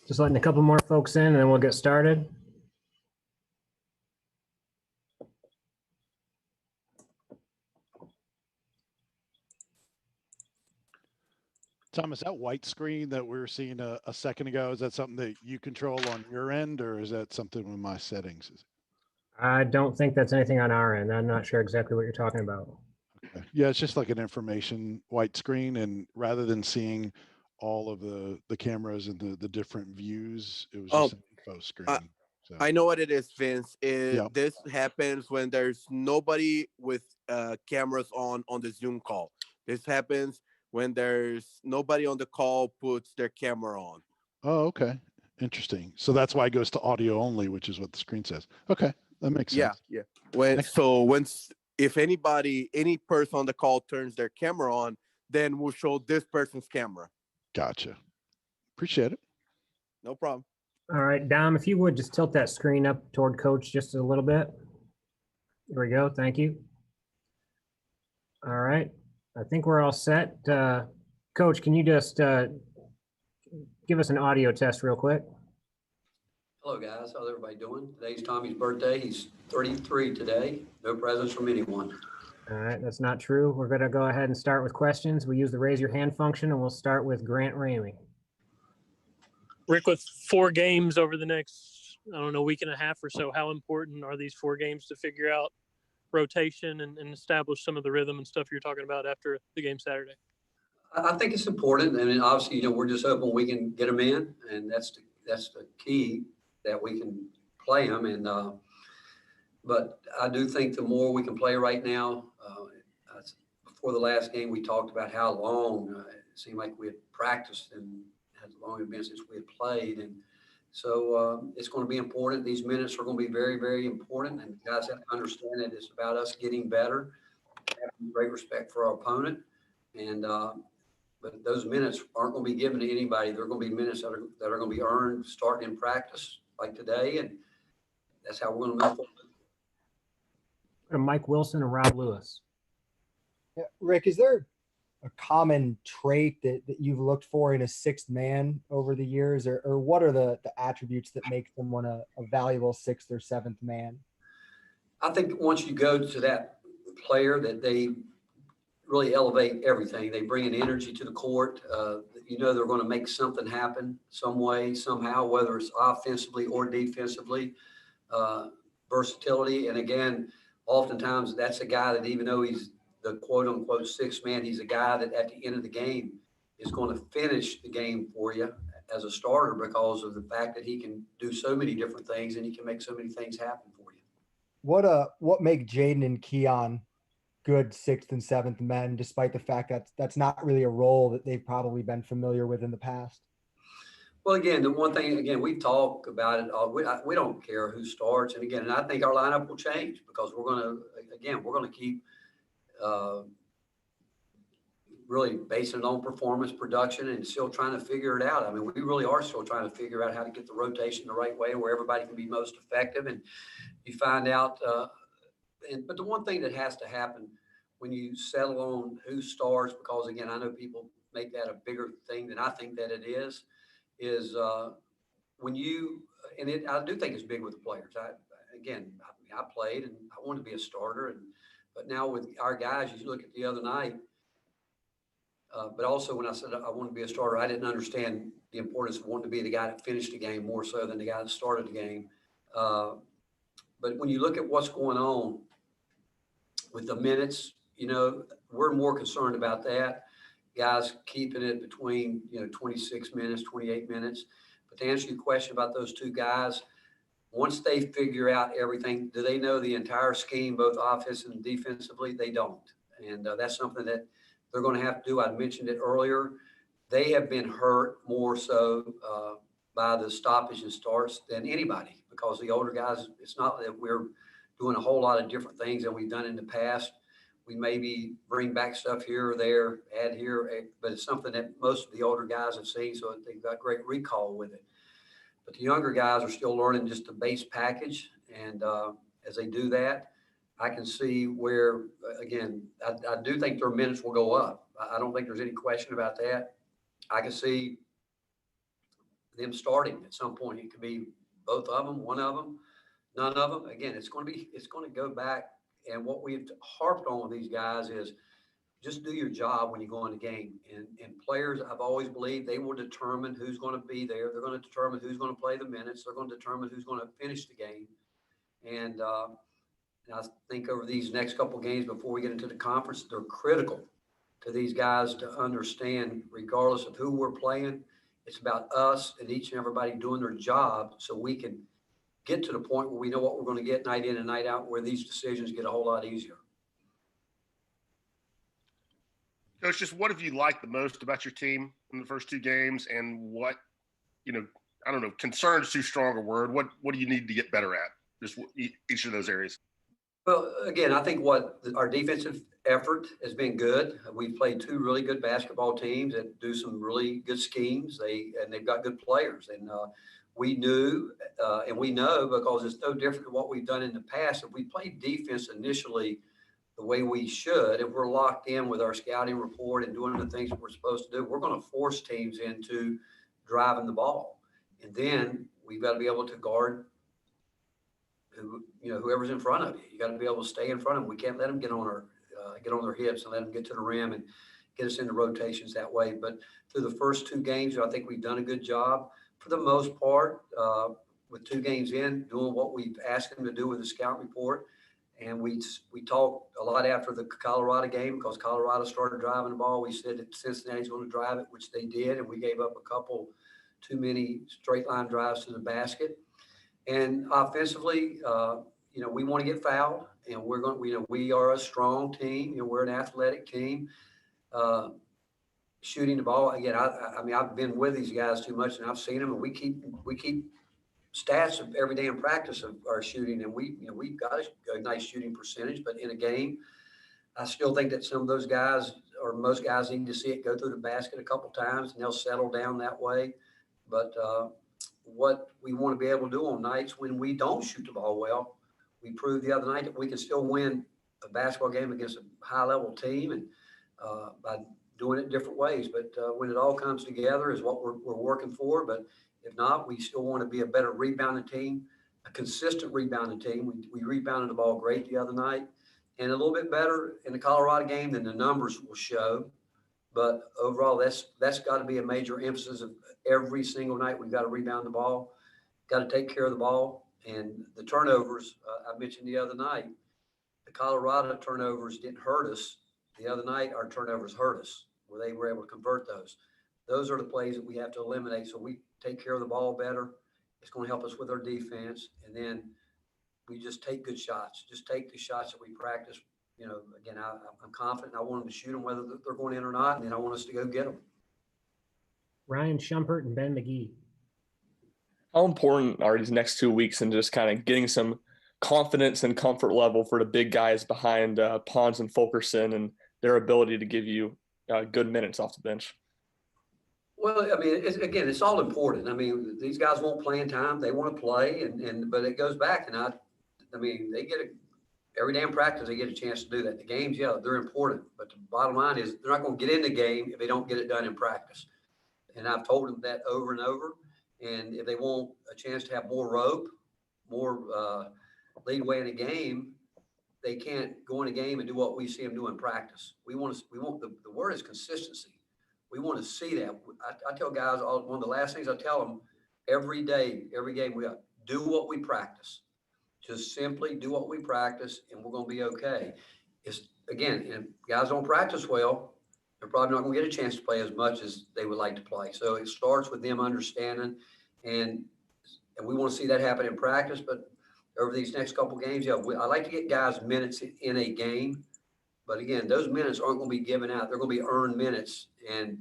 Just letting a couple more folks in and then we'll get started. Thomas, that white screen that we were seeing a second ago, is that something that you control on your end, or is that something with my settings? I don't think that's anything on our end. I'm not sure exactly what you're talking about. Okay. Yeah, it's just like an information white screen, and rather than seeing all of the cameras and the different views, it was just an info screen. So I know what it is, Vince. Yeah. This happens when there's nobody with cameras on the Zoom call. This happens when there's nobody on the call puts their camera on. Oh, okay. Interesting. So that's why it goes to audio only, which is what the screen says. Okay. That makes sense. Yeah. If any person on the call turns their camera on, then we'll show this person's camera. Gotcha. Appreciate it. No problem. All right, Dom, if you would just tilt that screen up toward Coach just a little bit. There we go. Thank you. All right. I think we're all set. Coach, can you just give us an audio test real quick? Hello, guys. How's everybody doing? Today's Tommy's birthday. He's 33 today. No presents from anyone. All right, that's not true. We're going to go ahead and start with questions. We use the raise your hand function, and we'll start with Grant Ramey. Rick, with 4 games over the next, week and a half or so, how important are these 4 games to figure out rotation and establish some of the rhythm and stuff you're talking about after the game Saturday? I think it's important. I mean, obviously, we're just hoping we can get them in, and that's the key, that we can play them. And but I do think the more we can play right now, before the last game, we talked about how long it seemed like we had practiced and how long it had been since we had played. And so it's going to be important. These minutes are going to be very, very important. And guys have to understand that it's about us getting better, having great respect for our opponent. And but those minutes aren't going to be given to anybody. They're going to be minutes that are going to be earned starting in practice like today. And that's how we're going to move forward. Mike Wilson and Rob Lewis. Yeah, Rick, is there a common trait that you've looked for in a sixth man over the years, or what are the attributes that make someone a valuable sixth or seventh man? I think once you go to that player, that they really elevate everything. They bring an energy to the court. They're going to make something happen some way, somehow, whether it's offensively or defensively. Versatility. And again, oftentimes that's a guy that, even though he's the quote unquote sixth man, he's a guy that at the end of the game is going to finish the game for you as a starter, because of the fact that he can do so many different things and he can make so many things happen for you. What make Jaden and Keon good sixth and seventh men, despite the fact that that's not really a role that they've probably been familiar with in the past? Well, again, the one thing, we talk about it. We don't care who starts. And I think our lineup will change, because we're going to keep really basing it on performance, production, and still trying to figure it out. I mean, we really are still trying to figure out how to get the rotation the right way, where everybody can be most effective. And you find out, but the one thing that has to happen when you settle on who starts, because again, I know people make that a bigger thing than I think that it is when you, I do think it's big with the players. I played and I wanted to be a starter, but now with our guys, you look at the other night, but also when I said I wanted to be a starter, I didn't understand the importance of wanting to be the guy that finished the game more so than the guy that started the game. But when you look at what's going on with the minutes, we're more concerned about that. Guys keeping it between, 26 minutes, 28 minutes. But to answer your question about those two guys, once they figure out everything, do they know the entire scheme, both offensively and defensively? They don't. And that's something that they're going to have to do. I mentioned it earlier. They have been hurt more so by the stoppage and starts than anybody, because the older guys, it's not that we're doing a whole lot of different things than we've done in the past. We maybe bring back stuff here or there, add here, but it's something that most of the older guys have seen, so they've got great recall with it. But the younger guys are still learning just the base package, and as they do that, I can see where, again, I do think their minutes will go up. I don't think there's any question about that. I can see them starting at some point. It could be both of them, one of them, none of them. Again, it's going to go back. And what we've harped on with these guys is just do your job when you go in the game. And players, I've always believed they will determine who's going to be there. They're going to determine who's going to play the minutes. They're going to determine who's going to finish the game. And I think over these next couple of games before we get into the conference, they're critical to these guys to understand, regardless of who we're playing, it's about us and each and everybody doing their job so we can get to the point where we know what we're going to get night in and night out, where these decisions get a whole lot easier. Coach, just what have you liked the most about your team in the first two games, and what, I don't know, concern is too strong a word. What do you need to get better at? Just each of those areas. Well, again, I think our defensive effort has been good. We've played two really good basketball teams that do some really good schemes. They've got good players, and we knew and we know, because it's no different than what we've done in the past. If we play defense initially the way we should, if we're locked in with our scouting report and doing the things that we're supposed to do, we're going to force teams into driving the ball. And then we've got to be able to guard whoever's in front of you. You got to be able to stay in front of them. We can't let them get on their hips and let them get to the rim and get us into rotations that way. But through the first two games, I think we've done a good job for the most part, with 2 games in, doing what we've asked them to do with the scout report. And we talked a lot after the Colorado game, because Colorado started driving the ball. We said that Cincinnati's going to drive it, which they did, and we gave up a couple too many straight line drives to the basket. And offensively, we want to get fouled, and we are a strong team. We're an athletic team. Shooting the ball again. I mean, I've been with these guys too much, and I've seen them, and we keep stats of every day in practice of our shooting, and we've got a nice shooting percentage. But in a game, I still think that some of those guys, or most guys, need to see it go through the basket a couple times, and they'll settle down that way. But what we want to be able to do on nights when we don't shoot the ball well, we proved the other night that we can still win a basketball game against a high-level team, and by doing it different ways. But when it all comes together is what we're working for. But if not, we still want to be a better rebounding team, a consistent rebounding team. We rebounded the ball great the other night, and a little bit better in the Colorado game than the numbers will show. But overall, that's got to be a major emphasis of every single night. We've got to rebound the ball, got to take care of the ball. And the turnovers, I mentioned the other night, the Colorado turnovers didn't hurt us. The other night, our turnovers hurt us, where they were able to convert those. Those are the plays that we have to eliminate, so we take care of the ball better. It's going to help us with our defense. And then we just take good shots. Just take the shots that we practice. Again, I'm confident. I want them to shoot them whether they're going in or not, and then I want us to go get them. Ryan Shumpert and Ben McGee. How important are these next 2 weeks in just kind of getting some confidence and comfort level for the big guys behind Pons and Fulkerson and their ability to give you good minutes off the bench? Well, I mean, it's all important. I mean, these guys want playing time. They want to play, but it goes back. And I mean, they get every day in practice, they get a chance to do that. The games, yeah, they're important. But the bottom line is they're not going to get in the game if they don't get it done in practice. And I've told them that over and over. And if they want a chance to have more rope, more leadway in a game, they can't go in a game and do what we see them do in practice. We want the word is consistency. We want to see that. I tell guys, one of the last things I tell them every day, every game, we do what we practice. Just simply do what we practice, and we're going to be okay. It's again, if guys don't practice well, they're probably not going to get a chance to play as much as they would like to play. So it starts with them understanding, and we want to see that happen in practice. But over these next couple of games, I like to get guys minutes in a game. But again, those minutes aren't going to be given out. They're going to be earned minutes. And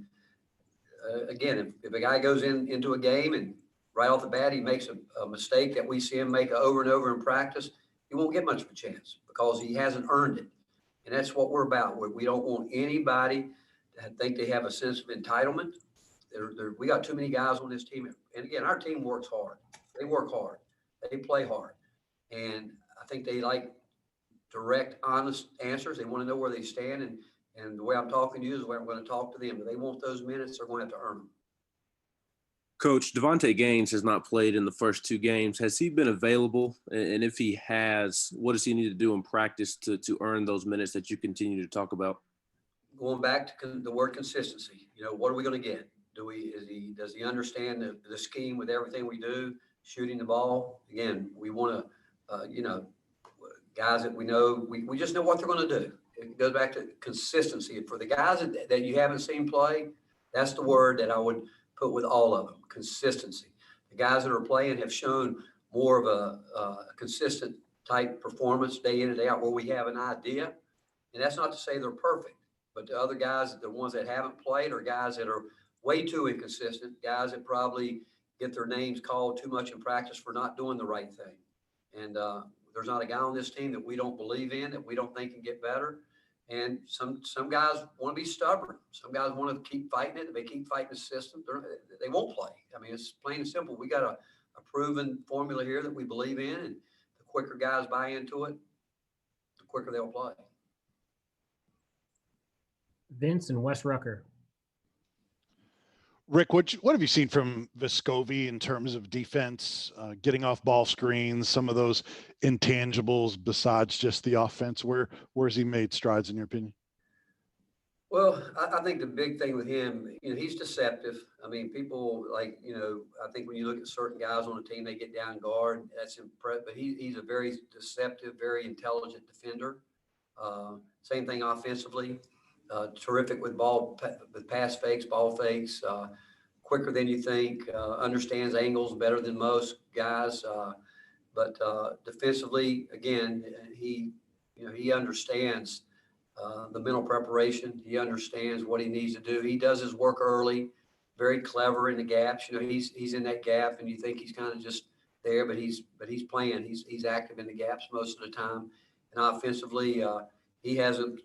again, if a guy goes into a game and right off the bat he makes a mistake that we see him make over and over in practice, he won't get much of a chance because he hasn't earned it. And that's what we're about. We don't want anybody to think they have a sense of entitlement. We got too many guys on this team. And again, our team works hard. They work hard. They play hard. And I think they like direct, honest answers. They want to know where they stand. And the way I'm talking to you is the way I'm going to talk to them. If they want those minutes, they're going to have to earn them. Coach, Devante Gaines has not played in the first 2 games. Has he been available? And if he has, what does he need to do in practice to earn those minutes that you continue to talk about? Going back to the word consistency, what are we going to get? Does he understand the scheme with everything we do, shooting the ball? Again, we want to, guys that we know, we just know what they're going to do. It goes back to consistency. For the guys that you haven't seen play, that's the word that I would put with all of them, consistency. The guys that are playing have shown more of a consistent type performance day in and day out where we have an idea. And that's not to say they're perfect, but the other guys, the ones that haven't played, are guys that are way too inconsistent, guys that probably get their names called too much in practice for not doing the right thing. And there's not a guy on this team that we don't believe in, that we don't think can get better. And some guys want to be stubborn. Some guys want to keep fighting it. If they keep fighting the system, they won't play. I mean, it's plain and simple. We got a proven formula here that we believe in, and the quicker guys buy into it, the quicker they'll play. Vince and Wes Rucker. Rick, what have you seen from Vescovi in terms of defense, getting off ball screens, some of those intangibles besides just the offense? Where has he made strides in your opinion? Well, I think the big thing with him, he's deceptive. I mean, people I think when you look at certain guys on the team, they get down guard. That's impressive. But he's a very deceptive, very intelligent defender. Same thing offensively. Terrific with pass fakes, ball fakes, quicker than you think, understands angles better than most guys. But defensively, again, he understands the mental preparation. He understands what he needs to do. He does his work early, very clever in the gaps. He's in that gap, and you think he's kind of just there, but he's playing. He's active in the gaps most of the time. And offensively, he has a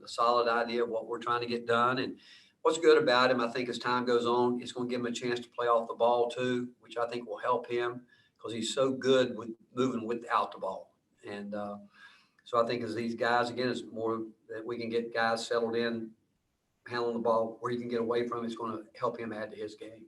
solid idea of what we're trying to get done. And what's good about him, I think as time goes on, it's going to give him a chance to play off the ball too, which I think will help him because he's so good with moving without the ball. And so I think as these guys, again, it's more that we can get guys settled in, handling the ball where you can get away from, it's going to help him add to his game.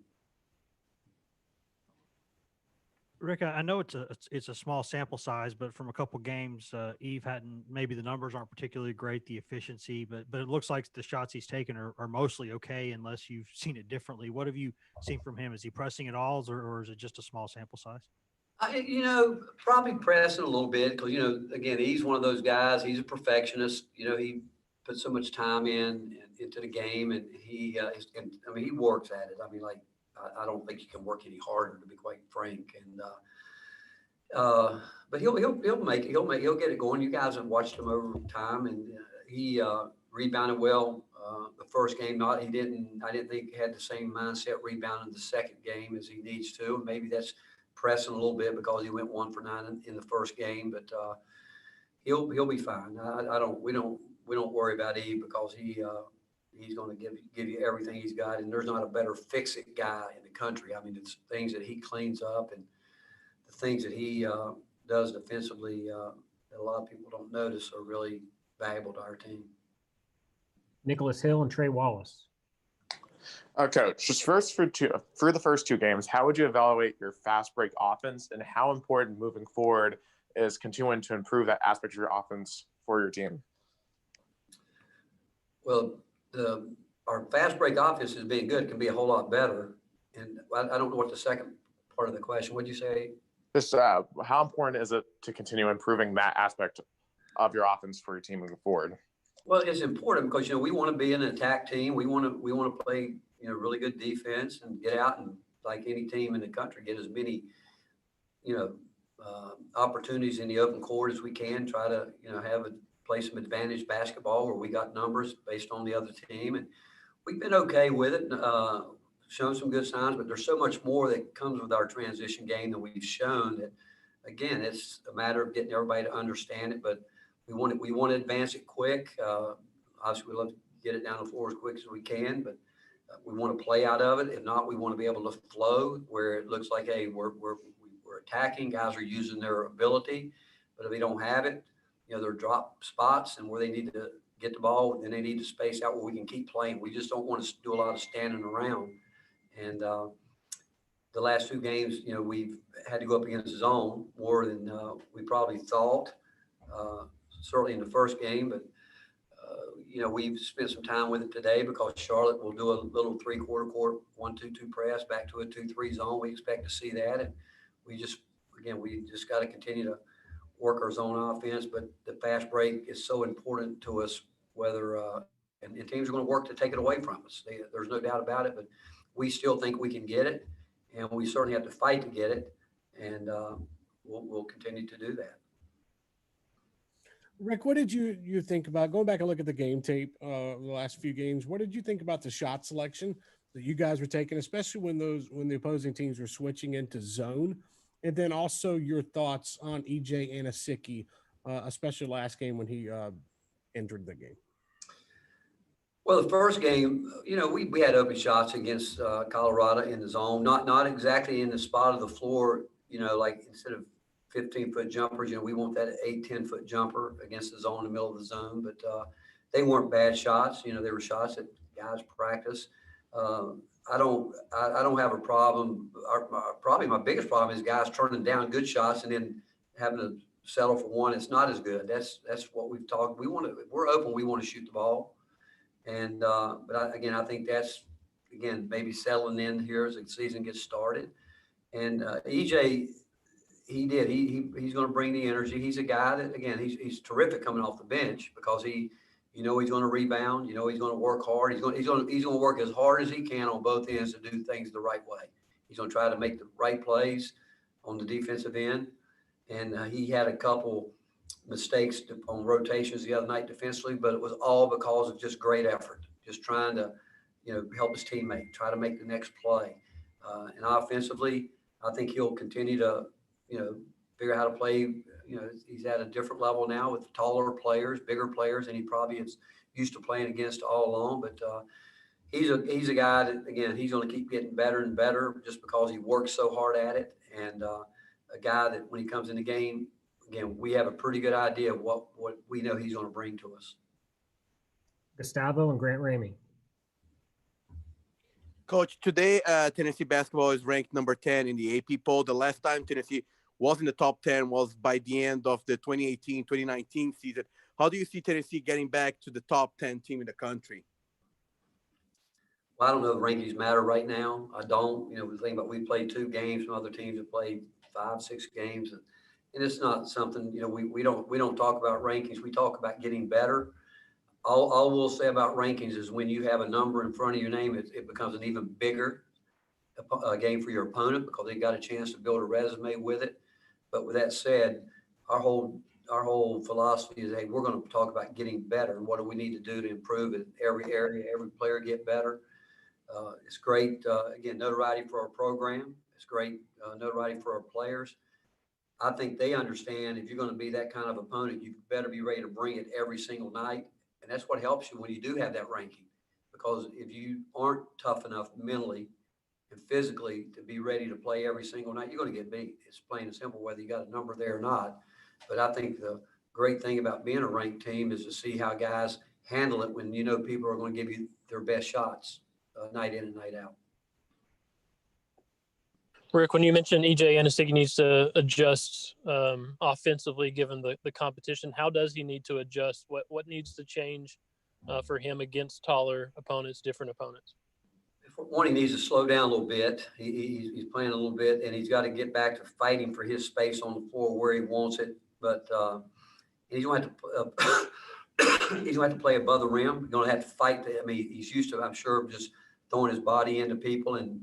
Rick, I know it's a small sample size, but from a couple games, Eve hadn't, maybe the numbers aren't particularly great, the efficiency, but it looks like the shots he's taken are mostly okay, unless you've seen it differently. What have you seen from him? Is he pressing at all, or is it just a small sample size? Probably pressing a little bit because, again, he's one of those guys. He's a perfectionist. He puts so much time into the game, and he works at it. I mean, I don't think you can work any harder, to be quite frank. And but he'll make it. He'll get it going. You guys have watched him over time, and he rebounded well the first game. I didn't think he had the same mindset rebounding the second game as he needs to. Maybe that's pressing a little bit because he went 1 for 9 in the first game. But he'll be fine. We don't worry about Eve because he's going to give you everything he's got, and there's not a better fix-it guy in the country. I mean, it's things that he cleans up and the things that he does defensively that a lot of people don't notice are really valuable to our team. Nicholas Hill and Trey Wallace. Coach, just first for the first 2 games, how would you evaluate your fast break offense, and how important moving forward is continuing to improve that aspect of your offense for your team? Well, our fast break offense is being good, can be a whole lot better. And I don't know what the second part of the question, what'd you say? Just how important is it to continue improving that aspect of your offense for your team moving forward? Well, it's important because, we want to be an attack team. We want to play, really good defense and get out and, like any team in the country, get as many, opportunities in the open court as we can. Try to, play some advantage basketball where we got numbers based on the other team. And we've been okay with it, shown some good signs, but there's so much more that comes with our transition game that we've shown that, again, it's a matter of getting everybody to understand it, but we want to advance it quick. Obviously, we love to get it down the floor as quick as we can, but we want to play out of it. If not, we want to be able to flow where it looks like, hey, we're attacking. Guys are using their ability, but if they don't have it, their drop spots and where they need to get the ball, and they need to space out where we can keep playing. We just don't want to do a lot of standing around. And the last two games, we've had to go up against zone more than we probably thought, certainly in the first game. But, we've spent some time with it today because Charlotte will do a little three-quarter court 1-2-2 press back to a 2-3 zone. We expect to see that. And we just got to continue to work our zone offense. But the fast break is so important to us, whether and teams are going to work to take it away from us. There's no doubt about it. But we still think we can get it. And we certainly have to fight to get it, and we'll continue to do that. Rick, what did you think about going back and look at the game tape, the last few games? What did you think about the shot selection that you guys were taking, especially when the opposing teams were switching into zone, and then also your thoughts on EJ Anasicki, especially last game when he entered the game? Well, the first game, we had open shots against Colorado in the zone, not exactly in the spot of the floor, like instead of 15-foot jumpers, we want that 8-10-foot jumper against the zone in the middle of the zone. But they weren't bad shots. They were shots that guys practice. I don't have a problem. Probably my biggest problem is guys turning down good shots and then having to settle for one. It's not as good. That's what we've talked. We're open. We want to shoot the ball. And but I think that's maybe settling in here as the season gets started. And EJ, he's going to bring the energy. He's a guy that he's terrific coming off the bench because he's going to rebound. He's going to work hard. He's going to work as hard as he can on both ends to do things the right way. He's going to try to make the right plays on the defensive end. And he had a couple mistakes on rotations the other night defensively, but it was all because of just great effort, just trying to, help his teammate, try to make the next play. And offensively, I think he'll continue to, figure out how to play. He's at a different level now with taller players, bigger players, and he probably is used to playing against all along. But he's a guy that, he's going to keep getting better and better just because he works so hard at it. And a guy that when he comes in the game, we have a pretty good idea of what we know he's going to bring to us. Gustavo and Grant Ramey. Coach, today Tennessee basketball is ranked number 10 in the AP poll. The last time Tennessee was in the top 10 was by the end of the 2018-2019 season. How do you see Tennessee getting back to the top 10 team in the country? Well, I don't know if rankings matter right now. I don't. The thing about we played 2 games. Some other teams have played 5-6 games. And it's not something, we don't talk about rankings. We talk about getting better. All we'll say about rankings is when you have a number in front of your name, it becomes an even bigger game for your opponent because they got a chance to build a resume with it. But with that said, our whole philosophy is, hey, we're going to talk about getting better and what do we need to do to improve it. Every area, every player get better. It's great, notoriety for our program. It's great notoriety for our players. I think they understand if you're going to be that kind of opponent, you better be ready to bring it every single night. And that's what helps you when you do have that ranking. Because if you aren't tough enough mentally and physically to be ready to play every single night, you're going to get beat. It's plain and simple whether you got a number there or not. But I think the great thing about being a ranked team is to see how guys handle it when people are going to give you their best shots night in and night out. Rick, when you mentioned EJ Anasicki needs to adjust offensively given the competition, how does he need to adjust? What needs to change for him against taller opponents, different opponents? One, he needs to slow down a little bit. He's playing a little bit, and he's got to get back to fighting for his space on the floor where he wants it. But he's going to have to play above the rim. He's going to have to fight. He's used to, I'm sure, just throwing his body into people and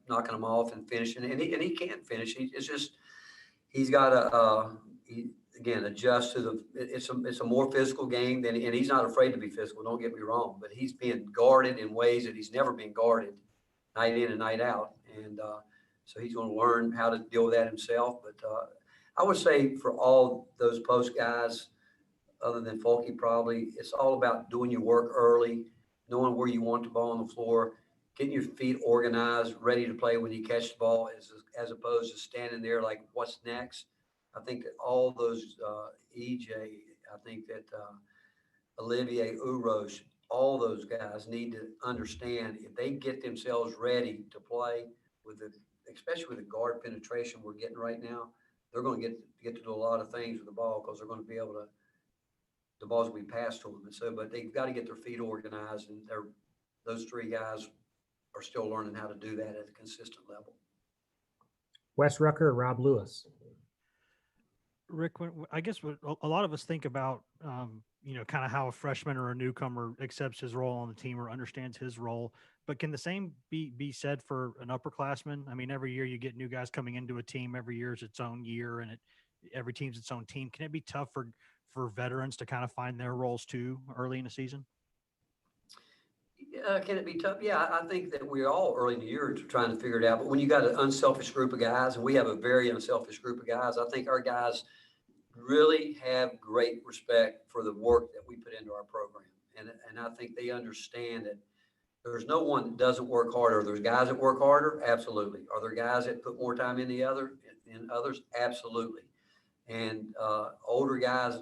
knocking them off and finishing, and he can't finish. He's got to adjust to it's a more physical game and he's not afraid to be physical. Don't get me wrong, but he's being guarded in ways that he's never been guarded, night in and night out, and so he's going to learn how to deal with that himself. But I would say for all those post guys, other than Folky, probably it's all about doing your work early, knowing where you want the ball on the floor, getting your feet organized, ready to play when you catch the ball, as opposed to standing there like, what's next? I think that all those, EJ, I think that Olivier, Uros, all those guys need to understand if they get themselves ready to play with especially with the guard penetration we're getting right now, they're going to get to do a lot of things with the ball because they're going to be able to. The ball's will be passed to them, and so, but they've got to get their feet organized, and those three guys are still learning how to do that at a consistent level. Wes Rucker, Rob Lewis. Rick, I guess what a lot of us think about, kind of how a freshman or a newcomer accepts his role on the team or understands his role. But can the same be said for an upperclassman? I mean, every year you get new guys coming into a team. Every year is its own year, and every team's its own team. Can it be tough for veterans to kind of find their roles too early in the season? Can it be tough? Yeah, I think that we're all early in the year trying to figure it out. But when you got an unselfish group of guys, and we have a very unselfish group of guys, I think our guys really have great respect for the work that we put into our program. And I think they understand that there's no one that doesn't work harder. There's guys that work harder, absolutely. Are there guys that put more time in others? Absolutely. And older guys,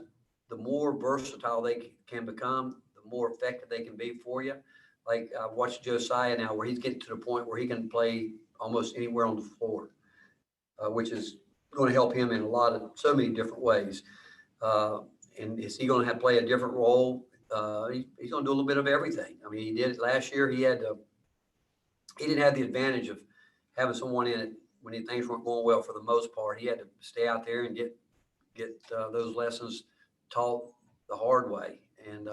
the more versatile they can become, the more effective they can be for you. Like I've watched Josiah now, where he's getting to the point where he can play almost anywhere on the floor, which is going to help him in so many different ways. And is he going to have to play a different role? He's going to do a little bit of everything. I mean, he did it last year. He didn't have the advantage of having someone in it when things weren't going well for the most part. He had to stay out there and get those lessons taught the hard way. And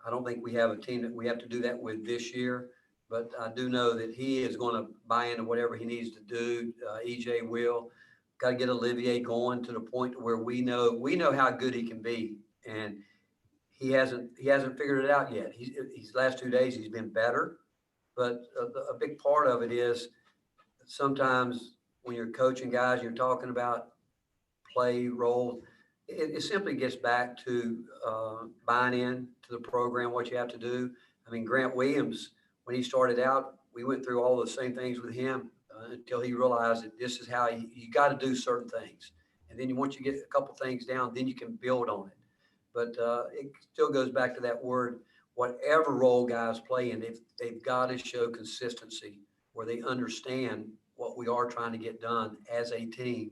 I don't think we have a team that we have to do that with this year, but I do know that he is going to buy into whatever he needs to do. EJ will. Got to get Olivier going to the point where we know how good he can be, and he hasn't figured it out yet. He's last 2 days he's been better, but a big part of it is sometimes when you're coaching guys, you're talking about play role. It simply gets back to buying in to the program, what you have to do. I mean, Grant Williams, when he started out, we went through all the same things with him until he realized that this is how you got to do certain things. And then once you get a couple things down, then you can build on it. But it still goes back to that word, whatever role guys play in, they've got to show consistency where they understand what we are trying to get done as a team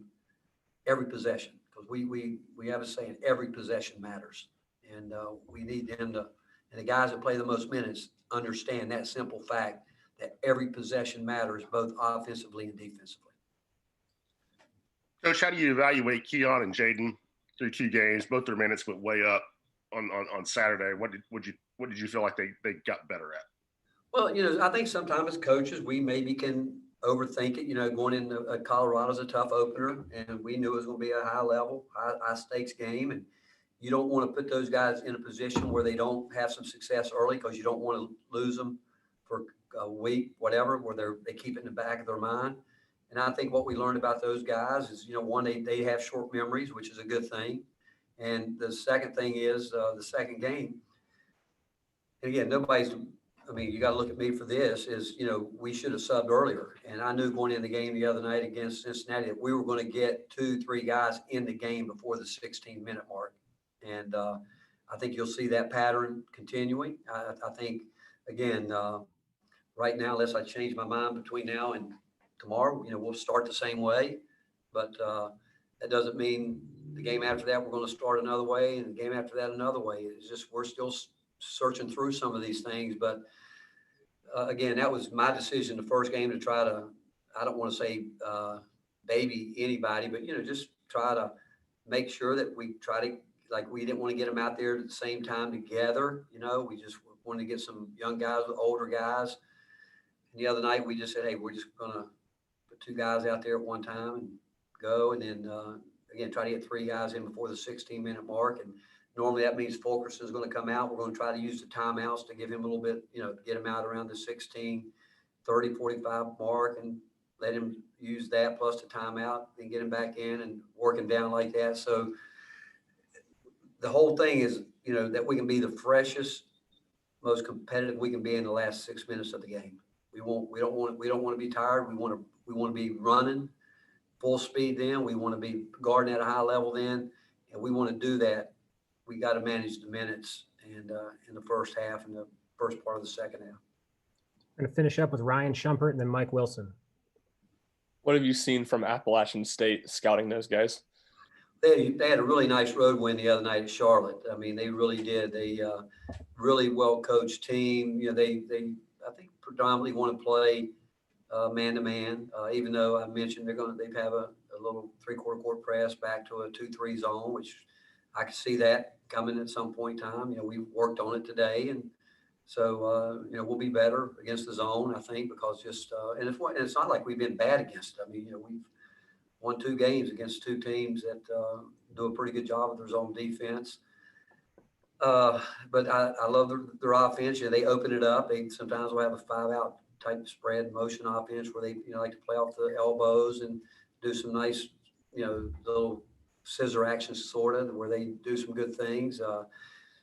every possession. Because we have a saying, every possession matters. And we need them to, and the guys that play the most minutes understand that simple fact that every possession matters, both offensively and defensively. Coach, how do you evaluate Keon and Jaden through 2 games? Both their minutes went way up on Saturday. What did you feel like they got better at? Well, I think sometimes as coaches, we maybe can overthink it. Going into Colorado's a tough opener, and we knew it was going to be a high stakes game. And you don't want to put those guys in a position where they don't have some success early because you don't want to lose them for a week, whatever, where they keep it in the back of their mind. And I think what we learned about those guys is, one, they have short memories, which is a good thing. And the second thing is the second game. And again, you got to look at me for this is, we should have subbed earlier. And I knew going in the game the other night against Cincinnati that we were going to get 2-3 guys in the game before the 16-minute mark. And I think you'll see that pattern continuing. I think, again, right now, unless I change my mind between now and tomorrow, we'll start the same way. But that doesn't mean the game after that we're going to start another way, and the game after that another way. It's just we're still searching through some of these things. But again, that was my decision the first game to try to, I don't want to say baby anybody, but, just try to make sure that we try to, like, we didn't want to get them out there at the same time together. We just wanted to get some young guys with older guys. And the other night we just said, hey, we're just going to put 2 guys out there at one time and go. And then, again, try to get 3 guys in before the 16-minute mark. And normally that means Fulkerson's going to come out. We're going to try to use the timeouts to give him a little bit, get him out around the 16, 30, 45 mark and let him use that plus the timeout and get him back in and work him down like that. So the whole thing is, that we can be the freshest, most competitive we can be in the last 6 minutes of the game. We don't want to be tired. We want to be running full speed then. We want to be guarding at a high level then. And we want to do that. We got to manage the minutes and in the first half and the first part of the second half. I'm going to finish up with Ryan Shumpert and then Mike Wilson. What have you seen from Appalachian State scouting those guys? They had a really nice road win the other night at Charlotte. I mean, they really did. They really well coached team. You know, they I think predominantly want to play man to man. Even though I mentioned they have a little 3/4 court press back to a 2-3 zone, which I could see that coming at some point in time. You know, we worked on it today, and so you know, we'll be better against the zone, I think, because and it's not like we've been bad against it. I mean, you know, we've won 2 games against 2 teams that do a pretty good job of their zone defense. But I love their offense. You know, they open it up. They sometimes will have a 5-out type spread motion offense where they like to play off the elbows and do some nice, little scissor actions sort of where they do some good things.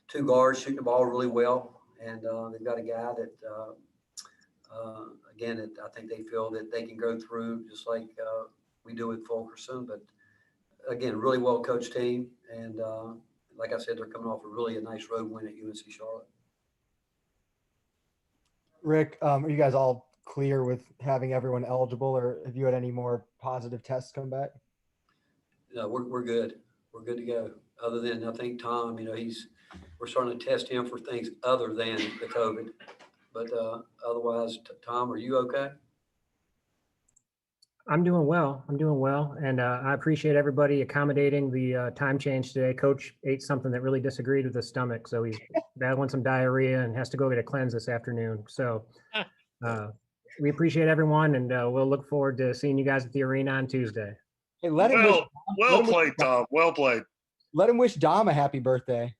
2 guards shooting the ball really well, and they've got a guy that again, I think they feel that they can go through just like we do with Fulkerson. But again, really well coached team, and like I said, they're coming off a nice road win at UNC Charlotte. Rick, are you guys all clear with having everyone eligible, or have you had any more positive tests come back? No, we're good. We're good to go. Other than, I think Tom, we're starting to test him for things other than the COVID. But otherwise, Tom, are you okay? I'm doing well. And I appreciate everybody accommodating the time change today. Coach ate something that really disagreed with his stomach, so he's battling some diarrhea and has to go get a cleanse this afternoon. So we appreciate everyone, and we'll look forward to seeing you guys at the arena on Tuesday. Hey, Well played, Tom. Well played. Let him wish Dom a happy birthday.